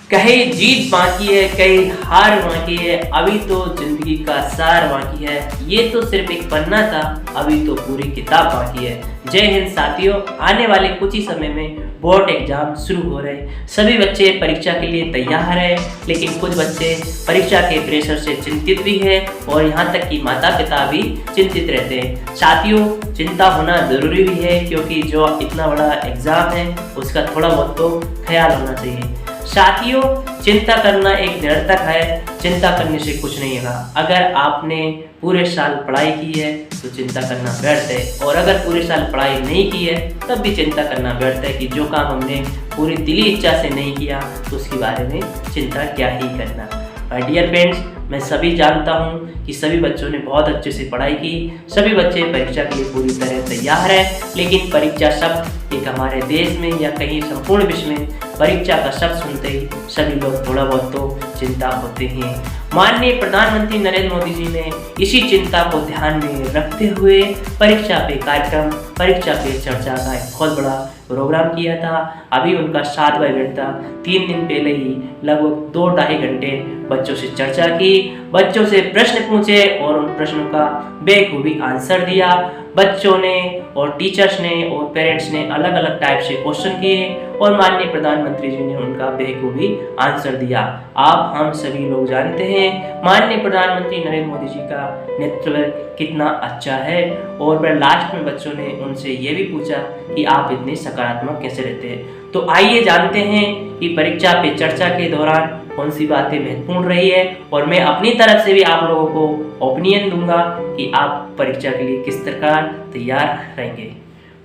कहीं जीत बाकी है, कहीं हार बाकी है, अभी तो जिंदगी का सार बाकी है। ये तो सिर्फ एक पन्ना था, अभी तो पूरी किताब बाकी है। जय हिंद साथियों, आने वाले कुछ ही समय में बोर्ड एग्जाम शुरू हो रहे हैं। सभी बच्चे परीक्षा के लिए तैयार हैं, लेकिन कुछ बच्चे परीक्षा के प्रेशर से चिंतित भी है और यहाँ तक कि माता पिता भी चिंतित रहते हैं। साथियों, चिंता होना जरूरी भी है, क्योंकि जो इतना बड़ा एग्जाम है उसका थोड़ा बहुत तो ख्याल होना चाहिए। साथियों, चिंता करना एक निरर्थक है, चिंता करने से कुछ नहीं होगा। अगर आपने पूरे साल पढ़ाई की है तो चिंता करना व्यर्थ है, और अगर पूरे साल पढ़ाई नहीं की है तब भी चिंता करना व्यर्थ है कि जो काम हमने पूरी दिली इच्छा से नहीं किया तो उसके बारे में चिंता क्या ही करना। माय डियर फ्रेंड्स, मैं सभी जानता हूँ कि सभी बच्चों ने बहुत अच्छे से पढ़ाई की, सभी बच्चे परीक्षा के लिए पूरी तरह तैयार हैं, लेकिन परीक्षा शब्द एक हमारे देश में या कहीं संपूर्ण विश्व में परीक्षा का शब्द सुनते ही सभी लोग थोड़ा बहुत तो चिंता होते हैं। माननीय प्रधानमंत्री नरेंद्र मोदी जी ने इसी चिंता को ध्यान में रखते हुए परीक्षा पे कार्यक्रम, परीक्षा पे चर्चा का एक बहुत बड़ा प्रोग्राम किया था। अभी उनका 7वां इवेंट था। 3 दिन पहले ही लगभग 2-2.5 घंटे बच्चों से चर्चा की, बच्चों से प्रश्न पूछे और उन प्रश्नों का बेखूबी आंसर दिया। बच्चों ने और टीचर्स ने और पेरेंट्स ने अलग अलग टाइप से क्वेश्चन किए और माननीय प्रधानमंत्री जी ने उनका बेखूबी आंसर दिया। आप हम सभी लोग जानते हैं माननीय प्रधानमंत्री नरेंद्र मोदी जी का नेतृत्व कितना अच्छा है। और फिर लास्ट में बच्चों ने उनसे ये भी पूछा कि आप इतने सकारात्मक कैसे रहते हैं। तो आइए जानते हैं कि परीक्षा पे चर्चा के दौरान कौन सी बातें महत्वपूर्ण रही है, और मैं अपनी तरफ से भी आप लोगों को ओपिनियन दूंगा कि आप परीक्षा के लिए किस प्रकार तैयार रहेंगे।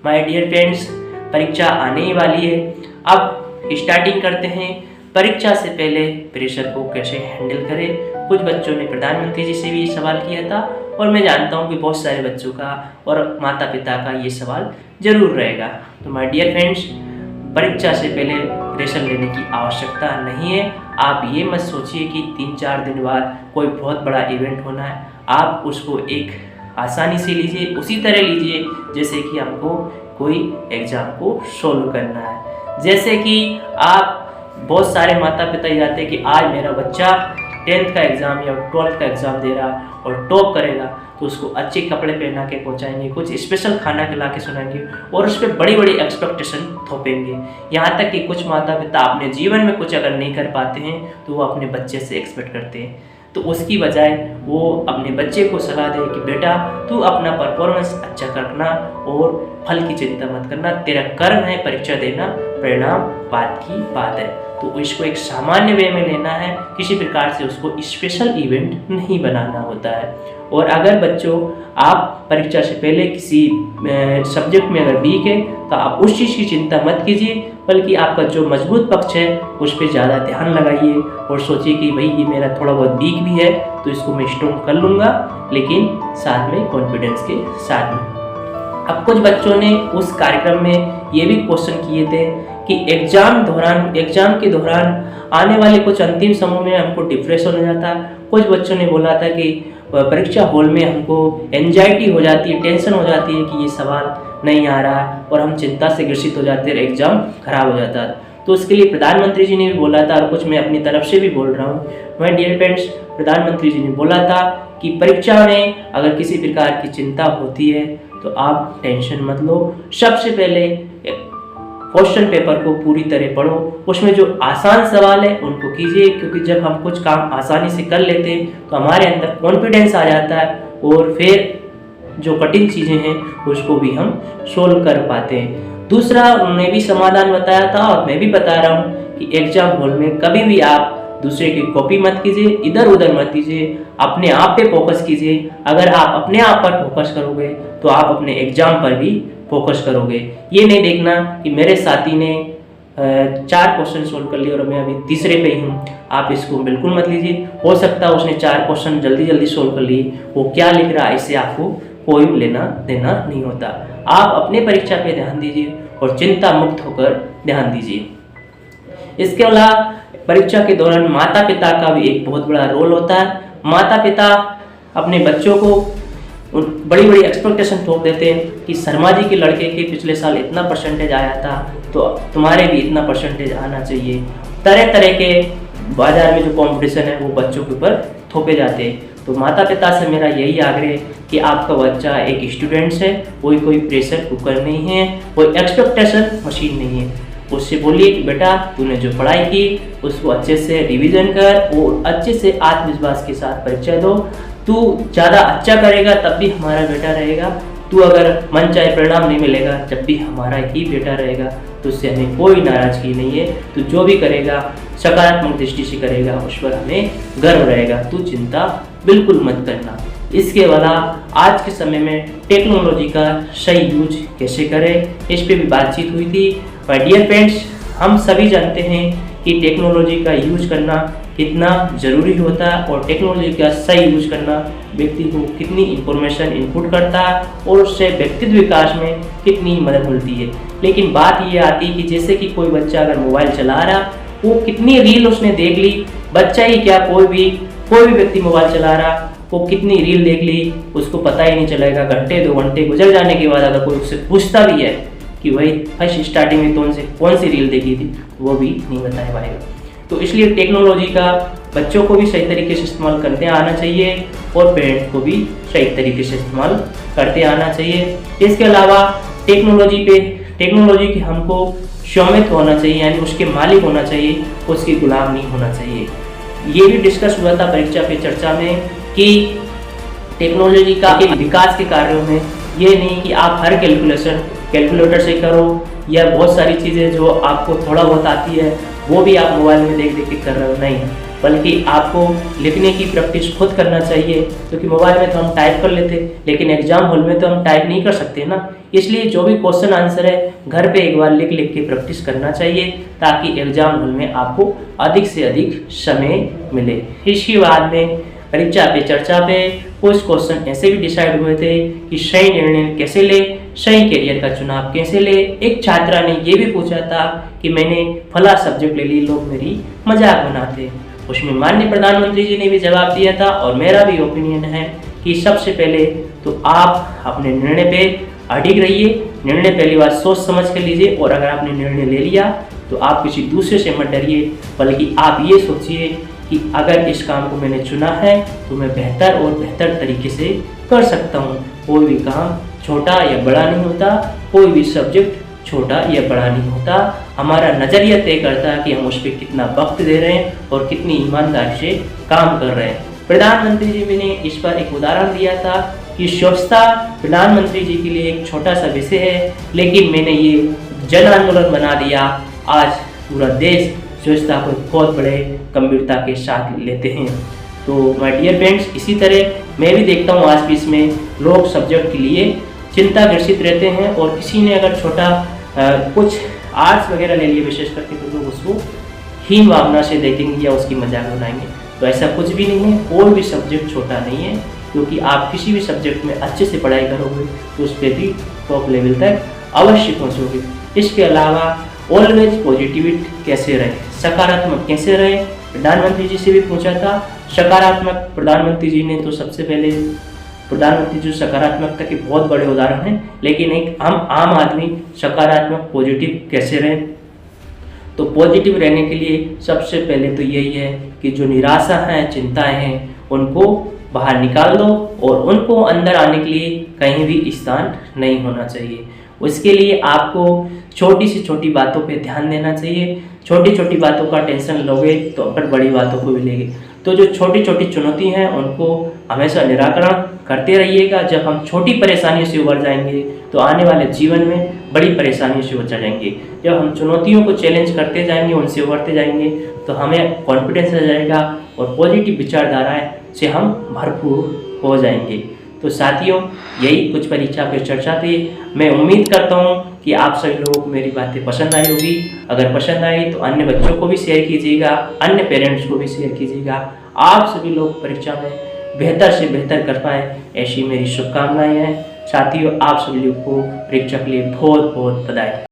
माय डियर फ्रेंड्स, परीक्षा आने ही वाली है। अब स्टार्टिंग करते हैं। परीक्षा से पहले प्रेशर को कैसे हैंडल करें। कुछ बच्चों ने प्रधानमंत्री जी से भी ये सवाल किया था, और मैं जानता हूँ कि बहुत सारे बच्चों का और माता पिता का ये सवाल जरूर रहेगा। तो माय डियर फ्रेंड्स, परीक्षा से पहले प्रेशर लेने की आवश्यकता नहीं है। आप ये मत सोचिए कि 3-4 दिन बाद कोई बहुत बड़ा इवेंट होना है। आप उसको एक आसानी से लीजिए, उसी तरह लीजिए जैसे कि हमको कोई एग्ज़ाम को सोल्व करना है। जैसे कि आप बहुत सारे माता पिता ये जाते हैं कि आज मेरा बच्चा 10th का एग्ज़ाम या 12th का एग्ज़ाम दे रहा और टॉप करेगा, तो उसको अच्छे कपड़े पहना के पहुंचाएंगे, कुछ स्पेशल खाना खिला के सुनाएंगे और उस पर बड़ी बड़ी एक्सपेक्टेशन थोपेंगे। यहाँ तक कि कुछ माता पिता अपने जीवन में कुछ अगर नहीं कर पाते हैं तो वो अपने बच्चे से एक्सपेक्ट करते हैं। तो उसकी बजाय वो अपने बच्चे को सलाह दे कि बेटा तू अपना परफॉर्मेंस अच्छा करना और फल की चिंता मत करना, तेरा कर्म है परीक्षा देना, परिणाम बात की बात है। तो इसको एक सामान्य वे में लेना है, किसी प्रकार से उसको स्पेशल इवेंट नहीं बनाना होता है। और अगर बच्चों आप परीक्षा से पहले किसी सब्जेक्ट में अगर वीक है तो आप उस चीज़ की चिंता मत कीजिए, बल्कि आपका जो मजबूत पक्ष है उस पर ज़्यादा ध्यान लगाइए और सोचिए कि भाई ये मेरा थोड़ा बहुत वीक भी है तो इसको मैं स्ट्रॉन्ग कर लूँगा, लेकिन साथ में कॉन्फिडेंस के साथ में। अब कुछ बच्चों ने उस कार्यक्रम में ये भी क्वेश्चन किए थे कि एग्जाम के दौरान आने वाले कुछ अंतिम समय में हमको डिप्रेशन हो जाता है। कुछ बच्चों ने बोला था कि परीक्षा हॉल में हमको एंजाइटी हो जाती है, टेंशन हो जाती है कि ये सवाल नहीं आ रहा है और हम चिंता से ग्रसित हो जाते हैं, एग्जाम खराब हो जाता है। तो उसके लिए प्रधानमंत्री जी ने भी बोला था और कुछ मैं अपनी तरफ से भी बोल रहा हूँ। माय डियर फ्रेंड्स, प्रधानमंत्री जी ने बोला था कि परीक्षा में अगर किसी प्रकार की चिंता होती है तो आप टेंशन मत लो। सबसे पहले क्वेश्चन पेपर को पूरी तरह पढ़ो, उसमें जो आसान सवाल है उनको कीजिए, क्योंकि जब हम कुछ काम आसानी से कर लेते हैं तो हमारे अंदर कॉन्फिडेंस आ जाता है और फिर जो कठिन चीज़ें हैं उसको भी हम सोल्व कर पाते हैं। दूसरा उन्होंने भी समाधान बताया था और मैं भी बता रहा हूँ कि एग्जाम हॉल में कभी भी आप दूसरे की कॉपी मत कीजिए, इधर उधर मत कीजिए, अपने आप पे फोकस कीजिए। अगर आप अपने आप पर फोकस करोगे तो आप अपने एग्जाम पर भी फोकस करोगे। ये नहीं देखना कि मेरे साथी ने 4 क्वेश्चन सोल्व कर लिए और मैं अभी तीसरे पे ही हूँ। आप इसको बिल्कुल मत लीजिए। हो सकता है उसने 4 क्वेश्चन जल्दी जल्दी सोल्व कर लिए, वो क्या लिख रहा है इससे आपको कोई लेना देना नहीं होता। आप अपने परीक्षा पे ध्यान दीजिए और चिंता मुक्त होकर ध्यान दीजिए। इसके अलावा परीक्षा के दौरान माता पिता का भी एक बहुत बड़ा रोल होता है। माता पिता अपने बच्चों को बड़ी बड़ी एक्सपेक्टेशन ठोक देते हैं कि शर्मा जी के लड़के के पिछले साल इतना परसेंटेज आया था तो तुम्हारे भी इतना परसेंटेज आना चाहिए। तरह तरह के बाजार में जो कंपटीशन है वो बच्चों के ऊपर थोपे जाते हैं। तो माता पिता से मेरा यही आग्रह है कि आपका बच्चा एक स्टूडेंट्स है, कोई प्रेशर कुकर नहीं है, कोई एक्सपेक्टेशन मशीन नहीं है। उससे बोलिए कि बेटा तूने जो पढ़ाई की उसको अच्छे से रिवीजन कर और अच्छे से आत्मविश्वास के साथ परीक्षा दो। तू ज़्यादा अच्छा करेगा तब भी हमारा बेटा रहेगा, तू अगर मन चाहे परिणाम नहीं मिलेगा जब भी हमारा ही बेटा रहेगा, तो उससे हमें कोई नाराज़गी नहीं है। तू जो भी करेगा सकारात्मक दृष्टि से करेगा, उस पर हमें गर्व रहेगा, तू चिंता बिल्कुल मत करना। इसके अलावा आज के समय में टेक्नोलॉजी का सही यूज कैसे करें इस पर भी बातचीत हुई थी। माय डियर फ्रेंड्स, हम सभी जानते हैं कि टेक्नोलॉजी का यूज करना कितना ज़रूरी होता है और टेक्नोलॉजी का सही यूज करना व्यक्ति को कितनी इंफॉर्मेशन इनपुट करता है और उससे व्यक्तित्व विकास में कितनी मदद मिलती है। लेकिन बात ये आती है कि जैसे कि कोई बच्चा अगर मोबाइल चला रहा, वो कितनी रील उसने देख ली, बच्चा ही क्या कोई भी व्यक्ति मोबाइल चला रहा, वो कितनी रील देख ली उसको पता ही नहीं चलेगा। घंटे 2 घंटे गुजर जाने के बाद अगर कोई उससे पूछता भी है कि भाई फर्स्ट स्टार्टिंग में कौन सी रील देखी थी, वो भी नहीं बता पाएगा। तो इसलिए टेक्नोलॉजी का बच्चों को भी सही तरीके से इस्तेमाल करते आना चाहिए और पेरेंट्स को भी सही तरीके से इस्तेमाल करते आना चाहिए। इसके अलावा टेक्नोलॉजी की हमको स्वामित्व होना चाहिए, यानी उसके मालिक होना चाहिए, उसकी गुलाम नहीं होना चाहिए। ये भी डिस्कस हुआ था परीक्षा पे चर्चा में कि टेक्नोलॉजी का विकास के कार्यों में ये नहीं कि आप हर कैलकुलेटर से करो या बहुत सारी चीज़ें जो आपको थोड़ा बहुत आती है वो भी आप मोबाइल में देख के कर रहे हो, नहीं, बल्कि आपको लिखने की प्रैक्टिस खुद करना चाहिए। क्योंकि मोबाइल में तो हम टाइप कर लेते लेकिन एग्जाम हॉल में तो हम टाइप नहीं कर सकते ना, इसलिए जो भी क्वेश्चन आंसर है घर पे एक बार लिख के प्रैक्टिस करना चाहिए ताकि एग्जाम हॉल में आपको अधिक से अधिक समय मिले। इसके बाद में परीक्षा पे चर्चा पे कुछ क्वेश्चन ऐसे भी डिसाइड हुए थे कि सही निर्णय कैसे ले, सही करियर का चुनाव कैसे ले। एक छात्रा ने ये भी पूछा था कि मैंने फला सब्जेक्ट ले ली, लोग मेरी मजाक बनाते। उसमें माननीय प्रधानमंत्री जी ने भी जवाब दिया था और मेरा भी ओपिनियन है कि सबसे पहले तो आप अपने निर्णय पे अडिग रहिए। निर्णय पहली बार सोच समझ कर लीजिए और अगर आपने निर्णय ले लिया तो आप किसी दूसरे से मत डरिए, बल्कि आप ये सोचिए कि अगर इस काम को मैंने चुना है तो मैं बेहतर और बेहतर तरीके से कर सकता हूँ। कोई भी काम छोटा या बड़ा नहीं होता, कोई भी सब्जेक्ट छोटा या बड़ा नहीं होता। हमारा नज़रिया तय करता है कि हम उस पर कितना वक्त दे रहे हैं और कितनी ईमानदारी से काम कर रहे हैं। प्रधानमंत्री जी ने इस पर एक उदाहरण दिया था कि स्वच्छता प्रधानमंत्री जी के लिए एक छोटा सा विषय है, लेकिन मैंने ये जन आंदोलन बना दिया। आज पूरा देश स्वच्छता को बहुत बड़े गंभीरता के साथ लेते हैं। तो माय डियर फ्रेंड्स, इसी तरह मैं भी देखता हूँ आज भी इसमें लोग सब्जेक्ट के लिए चिंता ग्रसित रहते हैं और किसी ने अगर छोटा कुछ आर्ट्स वगैरह ले लिए विशेष करके तो लोग उसको हीन भावना से देखेंगे या उसकी मजाक बनाएंगे। तो ऐसा कुछ भी नहीं है, कोई भी सब्जेक्ट छोटा नहीं है, क्योंकि आप किसी भी सब्जेक्ट में अच्छे से पढ़ाई करोगे तो उस पर भी टॉप लेवल तक अवश्य पहुँचोगे। इसके अलावा ऑलवेज पॉजिटिविटी कैसे रहे, सकारात्मक कैसे रहे, प्रधानमंत्री जी से भी पूछा था। सकारात्मक प्रधानमंत्री जी ने तो सबसे पहले प्रधानमंत्री जी सकारात्मकता के बहुत बड़े उदाहरण हैं, लेकिन एक हम आम आदमी सकारात्मक पॉजिटिव कैसे रहे, तो पॉजिटिव रहने के लिए सबसे पहले तो यही है कि जो निराशा है, चिंताएं हैं, उनको बाहर निकाल दो और उनको अंदर आने के लिए कहीं भी स्थान नहीं होना चाहिए। उसके लिए आपको छोटी से छोटी बातों पे ध्यान देना चाहिए। छोटी छोटी बातों का टेंशन लोगे तो फिर बड़ी बातों को भी लेंगे। तो जो छोटी छोटी चुनौती हैं उनको हमेशा निराकरण करते रहिएगा। जब हम छोटी परेशानियों से उबर जाएंगे तो आने वाले जीवन में बड़ी परेशानियों से उबर जाएंगे। जब हम चुनौतियों को चैलेंज करते जाएंगे, उनसे उबरते जाएंगे, तो हमें कॉन्फिडेंस आ जाएगा और पॉजिटिव विचारधाराएं से हम भरपूर हो जाएंगे। तो साथियों, यही कुछ परीक्षा पे चर्चा थी। मैं उम्मीद करता हूँ कि आप सभी लोगों को मेरी बातें पसंद आई होगी। अगर पसंद आई तो अन्य बच्चों को भी शेयर कीजिएगा, अन्य पेरेंट्स को भी शेयर कीजिएगा। आप सभी लोग परीक्षा में बेहतर से बेहतर कर पाए, ऐसी मेरी शुभकामनाएं हैं। साथियों, आप सभी लोग को परीक्षा के लिए बहुत बहुत बधाई।